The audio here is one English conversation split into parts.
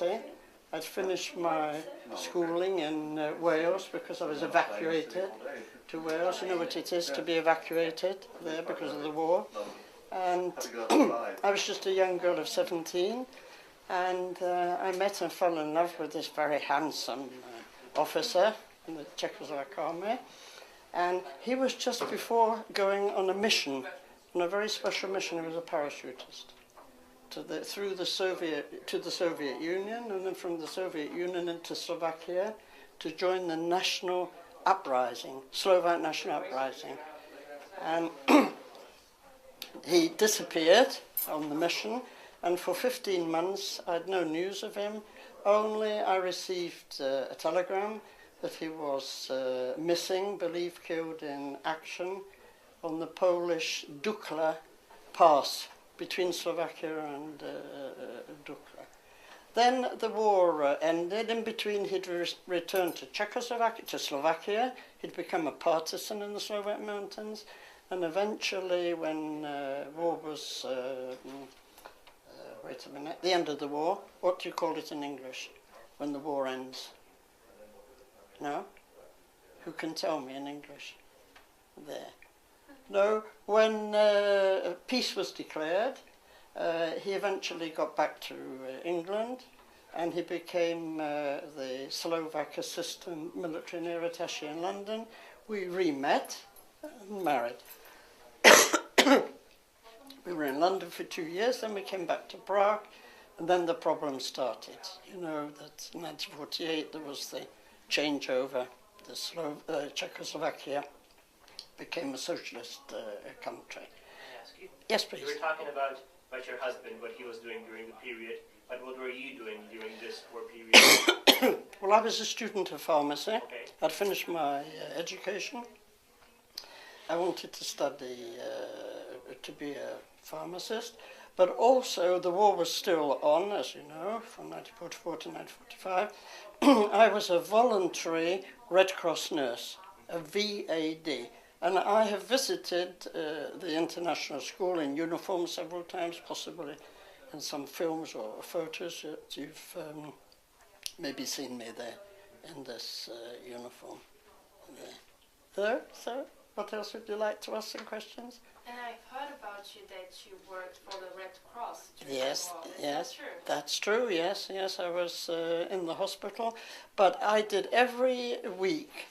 poverty. I'd finished my schooling in Wales because I was evacuated to Wales. You know what it is to be evacuated there because of the war. And I was just a young girl of 17, and I met and fell in love with this very handsome officer in the Czechoslovak army. And he was just before going on a mission, on a very special mission. He was a parachutist. Through the Soviet Union, and then from the Soviet Union into Slovakia to join the national uprising, Slovak national uprising. And he disappeared on the mission, and for 15 months I had no news of him. Only I received a telegram that he was missing, believed killed in action on the Polish Dukla pass between Slovakia and Dukla. Then the war ended. In between, he'd returned to Czechoslovakia, to Slovakia. He'd become a partisan in the Slovak mountains. And eventually, when war was, wait a minute, the end of the war, what do you call it in English, when the war ends? No? Who can tell me in English? There. No, when peace was declared, he eventually got back to England, and he became the Slovak Assistant Military Near Attaché in London. We re-met and married. We were in London for 2 years, then we came back to Prague, and then the problem started. You know that in 1948 there was the changeover, the Czechoslovakia became a socialist country. Can I ask you? Yes, please. You were talking about your husband, what he was doing during the period, but what were you doing during this war period? Well, I was a student of pharmacy. Okay. I'd finished my education. I wanted to study to be a pharmacist, but also the war was still on, as you know, from 1944 to 1945. I was a voluntary Red Cross nurse, a VAD. And I have visited the international school in uniform several times, possibly in some films or photos that you've maybe seen me there in this uniform. There. So, what else would you like to ask some questions? And I've heard about you that you worked for the Red Cross. Yes, yes, that true? That's true. Yes, I was in the hospital, but I did every week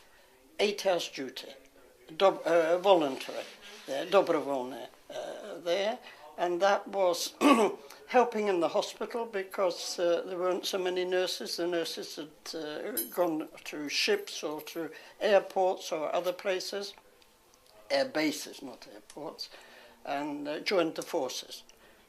8 hours duty. Voluntary, dobrovolné there, and that was helping in the hospital because there weren't so many nurses. The nurses had gone to ships or to airports or other places, air bases, not airports, and joined the forces.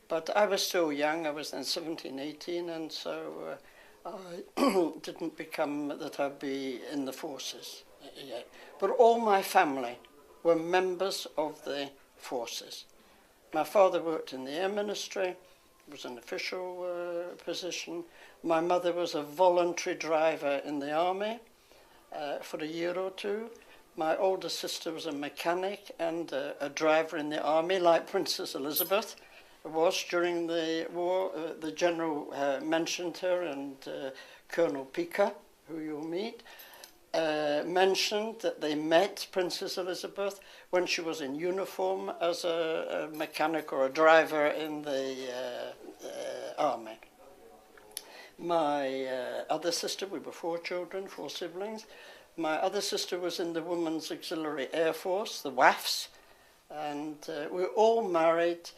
But I was still young. I was then 17, 18, and so I didn't become that I'd be in the forces yet. But all my family were members of the forces. My father worked in the air ministry, was an official position. My mother was a voluntary driver in the army for a year or two. My older sister was a mechanic and a driver in the army, like Princess Elizabeth was during the war. The general mentioned her, and Colonel Pica, who you'll meet, mentioned that they met Princess Elizabeth when she was in uniform as a mechanic or a driver in the army. My other sister, we were 4 children, 4 siblings. My other sister was in the Women's Auxiliary Air Force, the WAFs, and we all married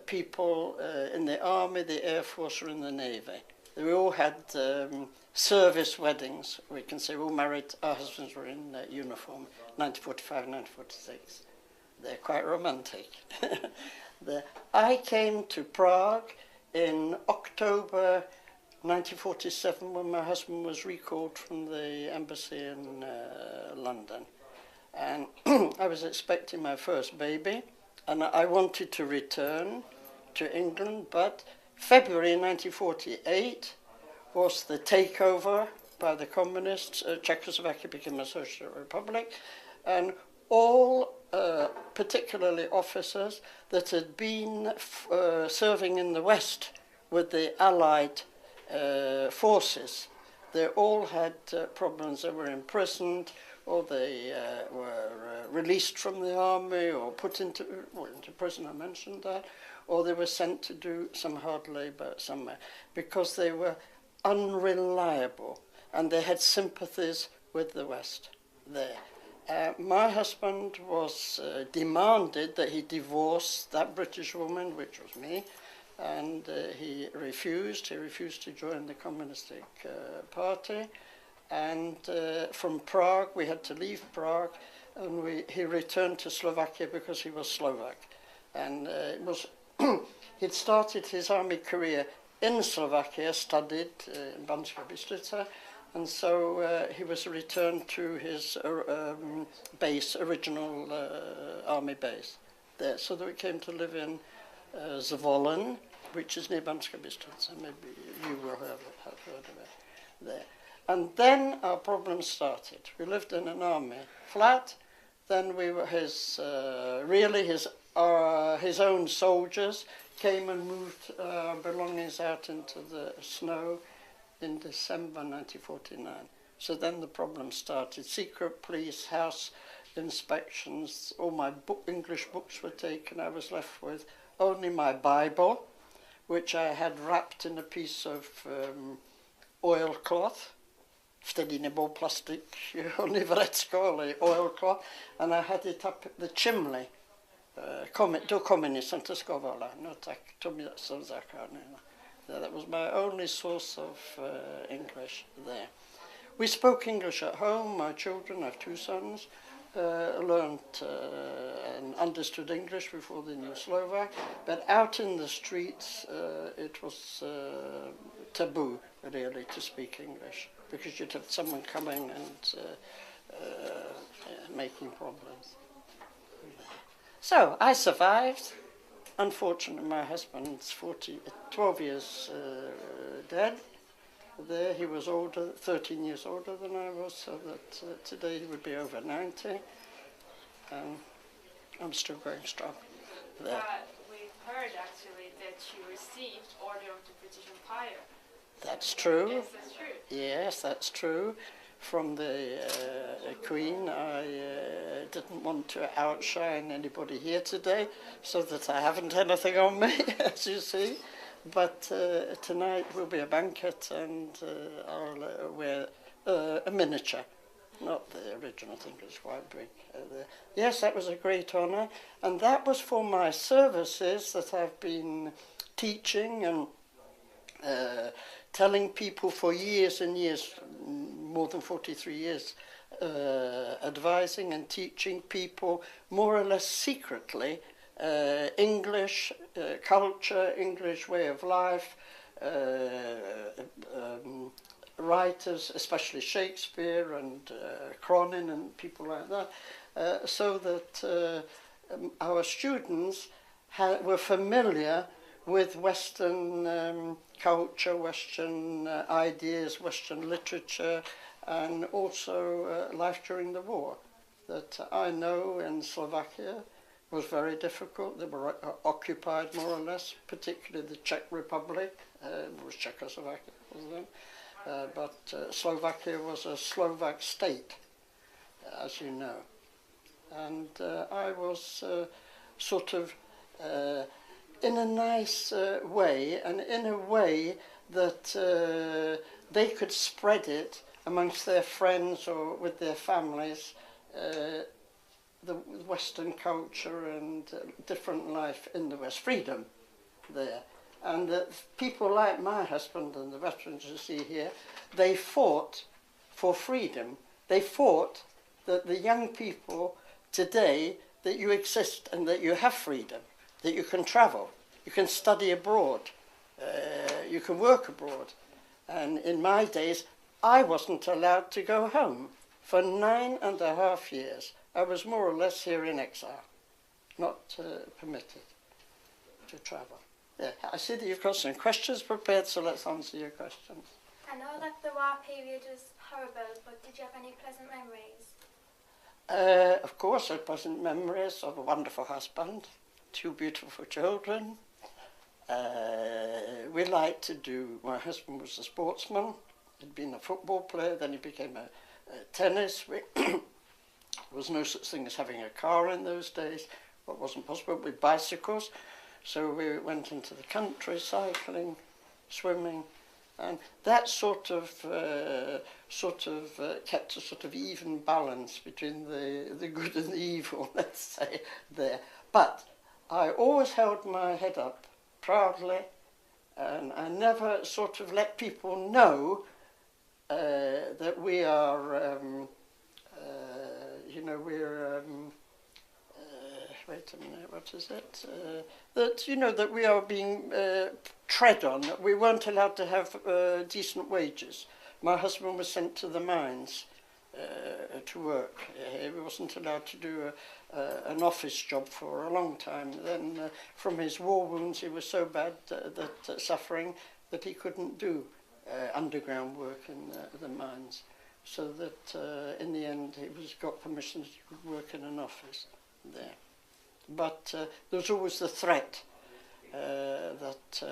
people in the army, the Air Force, or in the Navy. We all had service weddings, we can say. We all married, our husbands were in uniform, 1945, 1946. They're quite romantic. I came to Prague in October 1947 when my husband was recalled from the embassy in London. And I was expecting my first baby, and I wanted to return to England, but February 1948 was the takeover by the communists. Czechoslovakia became a social republic, and all, particularly officers that had been serving in the West with the Allied forces. They all had problems. They were imprisoned, or they were released from the army, or put into prison, I mentioned that, or they were sent to do some hard labour somewhere, because they were unreliable, and they had sympathies with the West there. My husband was demanded that he divorce that British woman, which was me, and he refused. He refused to join the Communistic Party, and from Prague, we had to leave Prague, and he returned to Slovakia because he was Slovak. And it was he'd started his army career in Slovakia, studied in Banská Bystrica, and so he was returned to his base, original army base there. So that we came to live in Zvolen, which is near Banská Bystrica. Maybe you will have heard of it there. And then our problems started. We lived in an army flat. Then we were his own soldiers came and moved belongings out into the snow in December 1949. So then the problem started. Secret police, house inspections, all my English books were taken. I was left with only my Bible, which I had wrapped in a piece of oilcloth. Wtedy nebyl plastic, only vrecko, ale oilcloth. And I had it up the chimney. Do kominy jsem to schovala. No tak to mi jsem zachránila. That was my only source of English there. We spoke English at home. My children, I have 2 sons, learned and understood English before they knew Slovak. But out in the streets, it was taboo, really, to speak English, because you'd have someone coming and making problems. So I survived. Unfortunately, my husband's 12 years dead. There, he was older, 13 years older than I was, so that today he would be over 90. I'm still going strong there. We've heard actually that you received Order of the British Empire. That's true. Yes, that's true. Yes, that's true. From the Queen, I didn't want to outshine anybody here today, so that I haven't anything on me, as you see. But tonight will be a banquet, and I'll wear a miniature, not the original thing, it's quite big. Yes, that was a great honour, and that was for my services that I've been teaching and telling people for years and years, more than 43 years, advising and teaching people more or less secretly English culture, English way of life, writers, especially Shakespeare and Cronin and people like that, so that our students were familiar with Western culture, Western ideas, Western literature, and also life during the war. That I know in Slovakia was very difficult. They were occupied more or less, particularly the Czech Republic. It was Czechoslovakia, wasn't it? But Slovakia was a Slovak state, as you know. And I was sort of in a nice way, and in a way that they could spread it amongst their friends or with their families, the Western culture and different life in the West, freedom there. And people like my husband and the veterans you see here, they fought for freedom. They fought that the young people today, that you exist and that you have freedom, that you can travel, you can study abroad, you can work abroad. And in my days, I wasn't allowed to go home. For 9.5 years, I was more or less here in exile, not permitted to travel. Yeah, I see that you've got some questions prepared, so let's answer your questions. I know that the war period was horrible, but did you have any pleasant memories? Of course, I have pleasant memories of a wonderful husband, 2 beautiful children, we liked to do, my husband was a sportsman, he'd been a football player, then he became a tennis. There was no such thing as having a car in those days, what wasn't possible with bicycles. So we went into the country, cycling, swimming, and that sort of kept a sort of even balance between the good and the evil, let's say, there. But I always held my head up proudly, and I never sort of let people know that we are, we're, wait a minute, what is it? That we are being tread on, that we weren't allowed to have decent wages. My husband was sent to the mines to work. He wasn't allowed to do an office job for a long time. Then from his war wounds he was so bad suffering that he couldn't do underground work in the mines. So that in the end he got permission to work in an office there. But there was always the threat that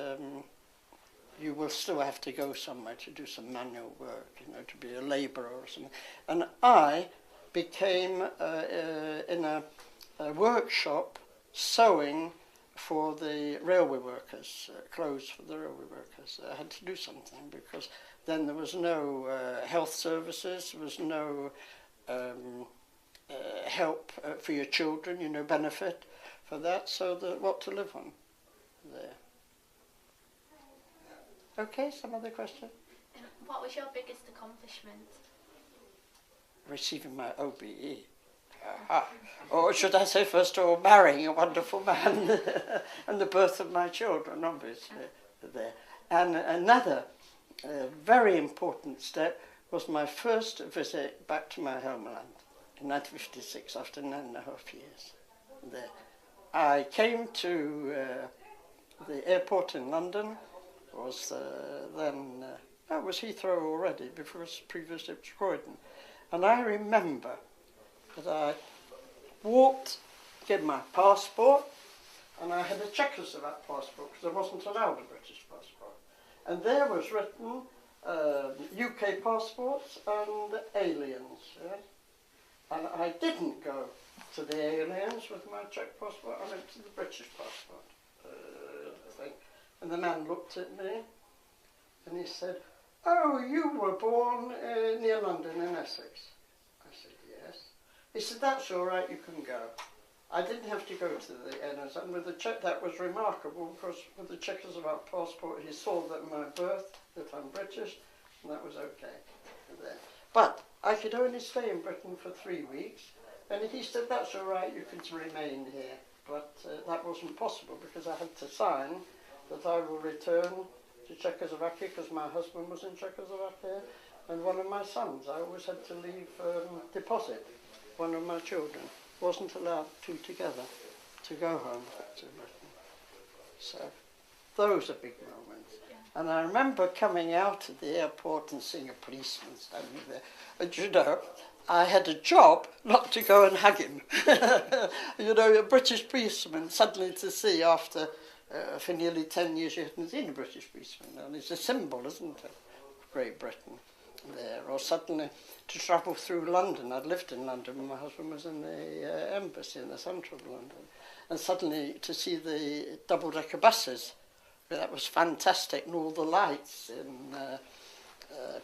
you will still have to go somewhere to do some manual work, to be a labourer or something. And I became in a workshop sewing for the railway workers, clothes for the railway workers. I had to do something because then there was no health services, there was no help for your children, benefit for that, so what to live on there. Okay, some other question? What was your biggest accomplishment? Receiving my OBE. Aha. Or should I say, first of all, marrying a wonderful man and the birth of my children, obviously, there. And another very important step was my first visit back to my homeland in 1956, after 9.5 years there. I came to the airport in London, was then, it was Heathrow already, before previously it was Croydon. And I remember that I walked, gave my passport, and I had a Czechoslovak passport because I wasn't allowed a British passport. And there was written UK passports and aliens. Yeah? And I didn't go to the aliens with my Czech passport, I went to the British passport thing. And the man looked at me and he said, "Oh, you were born near London in Essex." I said, "Yes." He said, "That's all right, you can go." I didn't have to go to the aliens, and with the Czech, that was remarkable because with the Czechoslovak passport he saw that my birth, that I'm British, and that was okay there. But I could only stay in Britain for 3 weeks, and he said, "That's all right, you can remain here." But that wasn't possible because I had to sign that I will return to Czechoslovakia because my husband was in Czechoslovakia and one of my sons. I always had to leave deposit. One of my children wasn't allowed two together to go home to Britain. So those are big moments. And I remember coming out of the airport and seeing a policeman standing there. And I had a job not to go and hug him. A British policeman, suddenly to see after, for nearly 10 years you hadn't seen a British policeman. And it's a symbol, isn't it, of Great Britain there. Or suddenly to travel through London. I'd lived in London when my husband was in the embassy in the centre of London. And suddenly to see the double-decker buses. That was fantastic, and all the lights in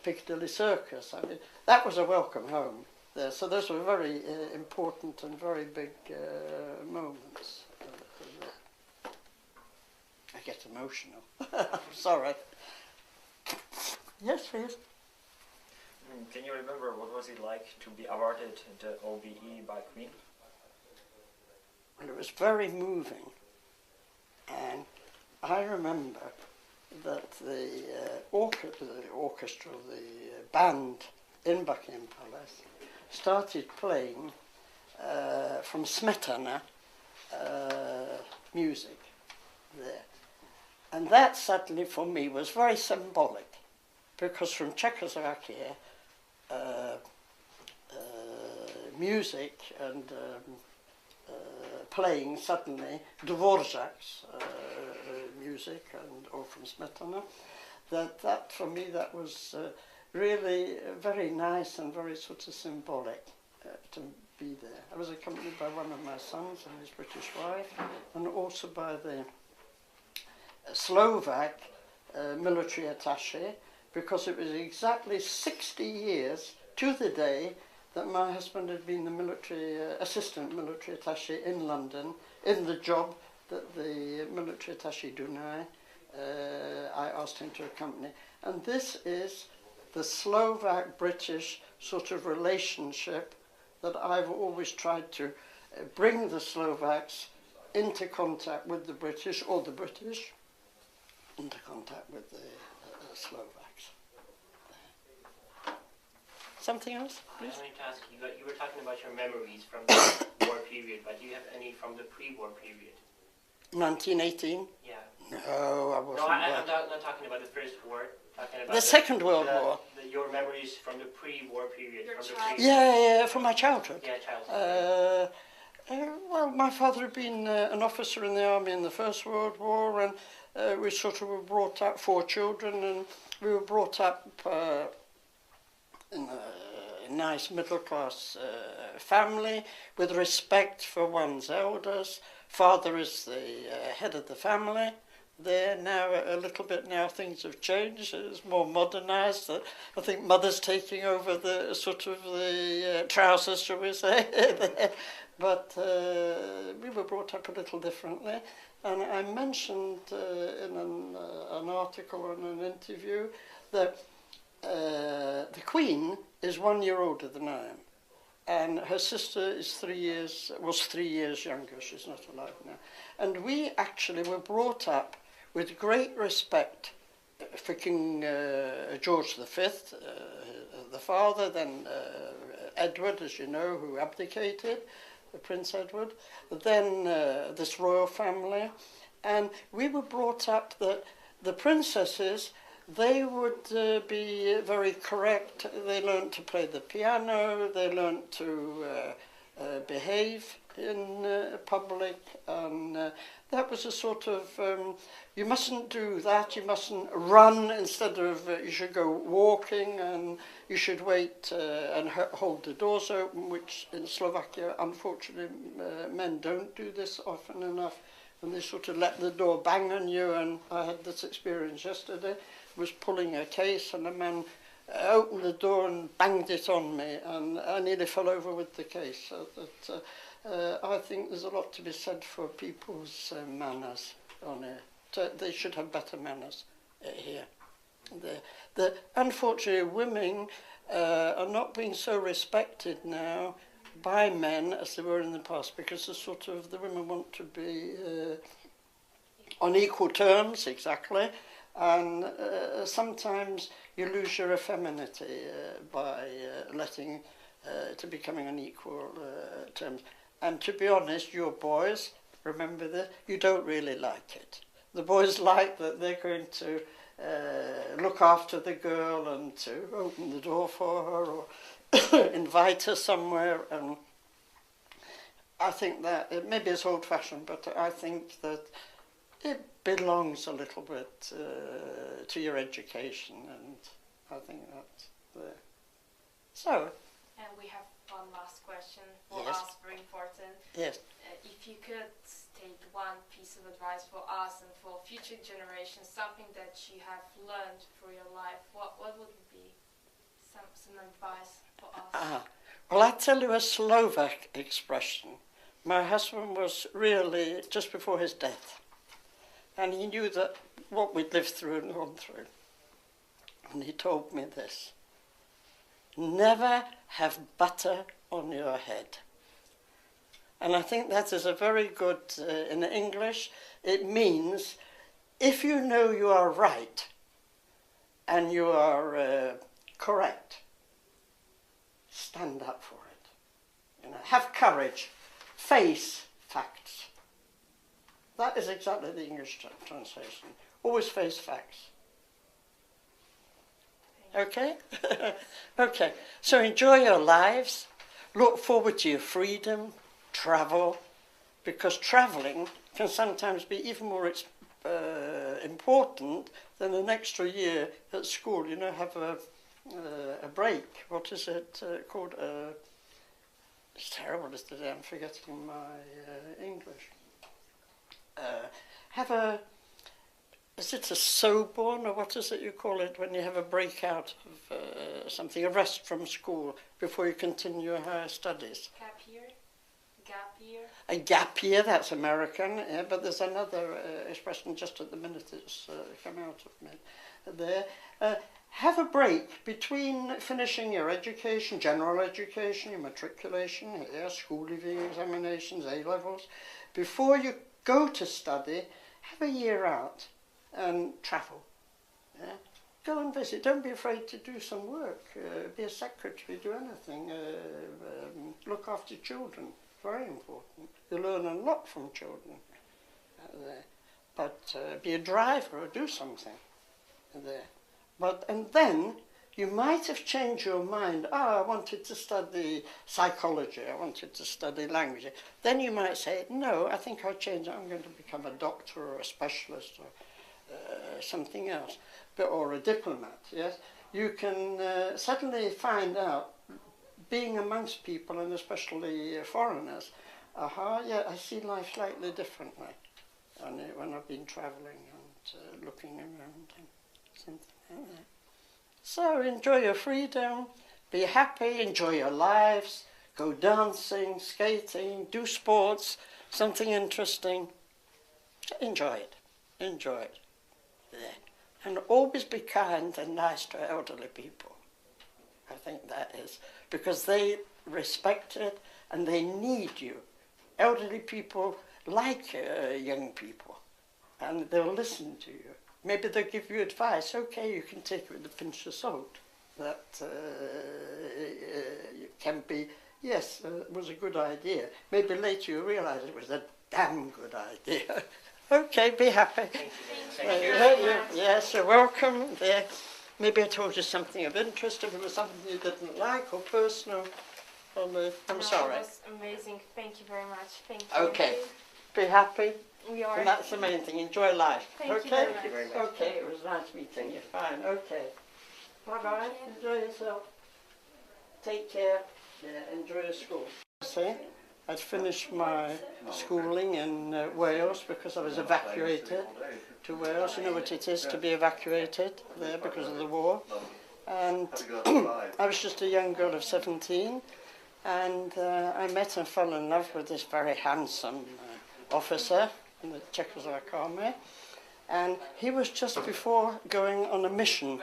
Piccadilly Circus. I mean, that was a welcome home there. So those were very important and very big moments. I get emotional. I'm sorry. Yes, please. Can you remember what was it like to be awarded the OBE by Queen? Well, it was very moving, and I remember that the orchestra, the band in Buckingham Palace, started playing from Smetana music there. And that suddenly for me was very symbolic, because from Czechoslovakia, music and playing suddenly Dvorak's music music and or from Smetana. That for me that was really very nice and very sort of symbolic to be there. I was accompanied by one of my sons and his British wife, and also by the Slovak military attaché, because it was exactly 60 years to the day that my husband had been the military assistant military attaché in London, in the job that the military attaché Dunaj I asked him to accompany. And this is the Slovak-British sort of relationship that I've always tried to bring the Slovaks into contact with the British, or the British into contact with the Slovaks. Something else, I please? wanted to ask you, you were talking about your memories from the war period, but do you have any from the pre-war period? 1918? Yeah. No, I wasn't No, there. I'm not talking about the First War. Talking about The Second World War. Your memories from the pre-war period. Your From the childhood. Yeah, from my childhood. Yeah, childhood. Well, my father had been an officer in the army in the First World War, and we sort of were brought up, 4 children, and we were brought up in a nice middle-class family with respect for one's elders. Father is the head of the family. There now, a little bit now, things have changed. It's more modernised. I think mother's taking over the sort of the trousers, shall we say. But we were brought up a little differently. And I mentioned in an article or in an interview that the Queen is 1 year older than I am. And her sister is 3 years, was 3 years younger. She's not alive now. And we actually were brought up with great respect for King George V, the father, then Edward, as you know, who abdicated, Prince Edward, then this royal family. And we were brought up that the princesses, they would be very correct. They learned to play the piano, they learned to behave in public, and that was a sort of, you mustn't do that, you mustn't run instead of, you should go walking, and you should wait and hold the doors open, which in Slovakia, unfortunately, men don't do this often enough, and they sort of let the door bang on you. And I had this experience yesterday, was pulling a case, and a man opened the door and banged it on me, and I nearly fell over with the case. So that, I think there's a lot to be said for people's manners on here. They should have better manners here. Unfortunately, women are not being so respected now by men as they were in the past, because the women want to be on equal terms, exactly, and sometimes you lose your effeminacy by letting to becoming on equal terms. And to be honest, your boys, remember this, you don't really like it. The boys like that they're going to look after the girl and to open the door for her or invite her somewhere. And I think that, maybe it's old-fashioned, but I think that it belongs a little bit to your education, and I think that's there. So. And we have one last question for Yes. us, very important. Yes. If you could state one piece of advice for us and for future generations, something that you have learned through your life, what would it be? Some advice for us. Well, I'll tell you a Slovak expression. My husband was really just before his death, and he knew that what we'd lived through and gone through. And he told me this: never have butter on your head. And I think that is a very good, in English, it means if you know you are right and you are correct, stand up for it. You know, have courage, face facts. That is exactly the English translation. Always face facts. Okay? Okay. So enjoy your lives. Look forward to your freedom. Travel. Because travelling can sometimes be even more important, then an extra year at school, you know, have a break. What is it called? It's terrible today, I'm forgetting my English. Have a, is it a Soborn, or what is it you call it when you have a break out of something, a rest from school before you continue your higher studies? Gap year? Gap year? A gap year, that's American, yeah, but there's another expression just at the minute it's come out of me there. Have a break between finishing your education, general education, your matriculation, yeah, school leaving examinations, A-levels. Before you go to study, have a year out and travel. Yeah? Go and visit. Don't be afraid to do some work. Be a secretary, do anything. Look after children. Very important. You learn a lot from children there. But be a driver or do something there. And then you might have changed your mind. I wanted to study psychology. I wanted to study language. Then you might say, no, I think I'll change it. I'm going to become a doctor or a specialist or something else, or a diplomat. Yes, you can suddenly find out, being amongst people and especially foreigners. Yeah, I see life slightly differently when I've been travelling and looking around and something like that. So enjoy your freedom, be happy, enjoy your lives, go dancing, skating, do sports, something interesting. Enjoy it. Enjoy it. Yeah. And always be kind and nice to elderly people. I think that is, because they respect it and they need you. Elderly people like young people, and they'll listen to you. Maybe they'll give you advice. Okay, you can take it with a pinch of salt. That can be, yes, it was a good idea. Maybe later you realise it was a damn good idea. Okay, be happy. Thank you. Yes, you're welcome. There. Maybe I told you something of interest. If it was something you didn't like or personal, I'm sorry. It was amazing. Thank you very much. Thank you. Okay, be happy. We are. And that's the main thing. Enjoy life. Thank you Okay? very much. Okay, it was nice meeting you. Fine. Okay. Bye-bye. Enjoy yourself. Take care. Yeah, enjoy your school. See, I'd finished my schooling in Wales because I was evacuated to Wales. You know what it is to be evacuated there because of the war. And I was just a young girl of 17, and I met and fell in love with this very handsome officer in the Czechoslovak army, and he was just before going on a mission,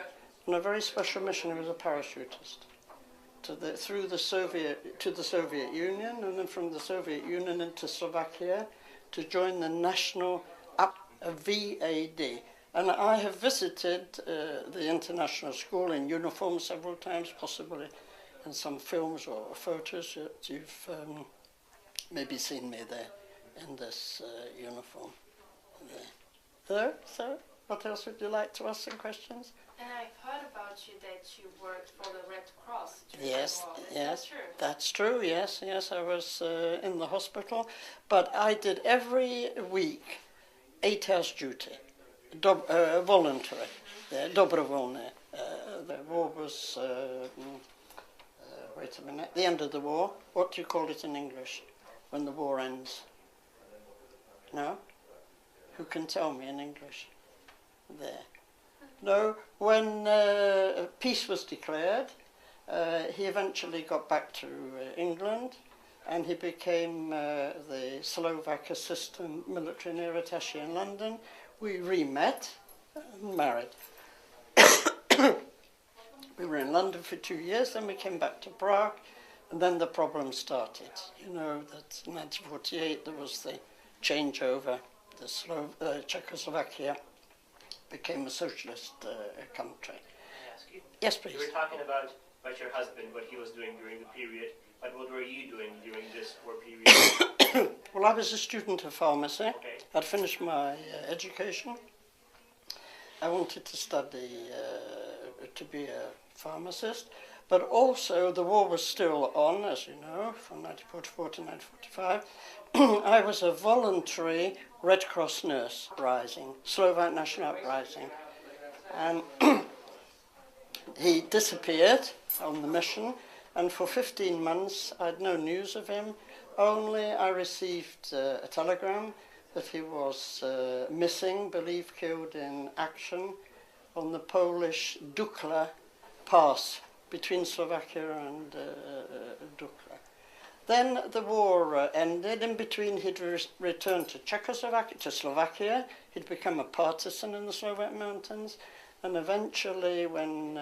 on a very special mission. He was a parachutist to the Soviet Union, and then from the Soviet Union into Slovakia to join the national VAD. And I have visited the international school in uniform several times, possibly in some films or photos that you've maybe seen me there in this uniform. There. So, what else would you like to ask some questions? And I've heard about you that you worked for the Red Cross. Yes, Is yes, that true? that's true. Yes, I was in the hospital, but I did every week 8 hours duty, voluntary, dobrovolné. The war was, wait a minute, the end of the war. What do you call it in English when the war ends? No? Who can tell me in English? There. No, when peace was declared, he eventually got back to England, and he became the Slovak assistant military near attaché in London. We re-met and married. We were in London for 2 years, then we came back to Prague, and then the problem started. You know that in 1948 there was the changeover. The Czechoslovakia became a socialist country. Can I ask you? Yes, please. You were talking about your husband, what he was doing during the period, but what were you doing during this war period? Well, I was a student of pharmacy. Okay. I'd finished my education. I wanted to study to be a pharmacist, But also the war was still on, as you know, from 1944 to 1945. I was a voluntary Red Cross nurse rising, Slovak National Uprising. And he disappeared on the mission, and for 15 months I had no news of him. Only I received a telegram that he was missing, believed killed in action on the Polish Dukla pass between Slovakia and Dukla. Then the war ended. In between, he'd returned to Czechoslovakia, to Slovakia. He'd become a partisan in the Slovak mountains, and eventually, when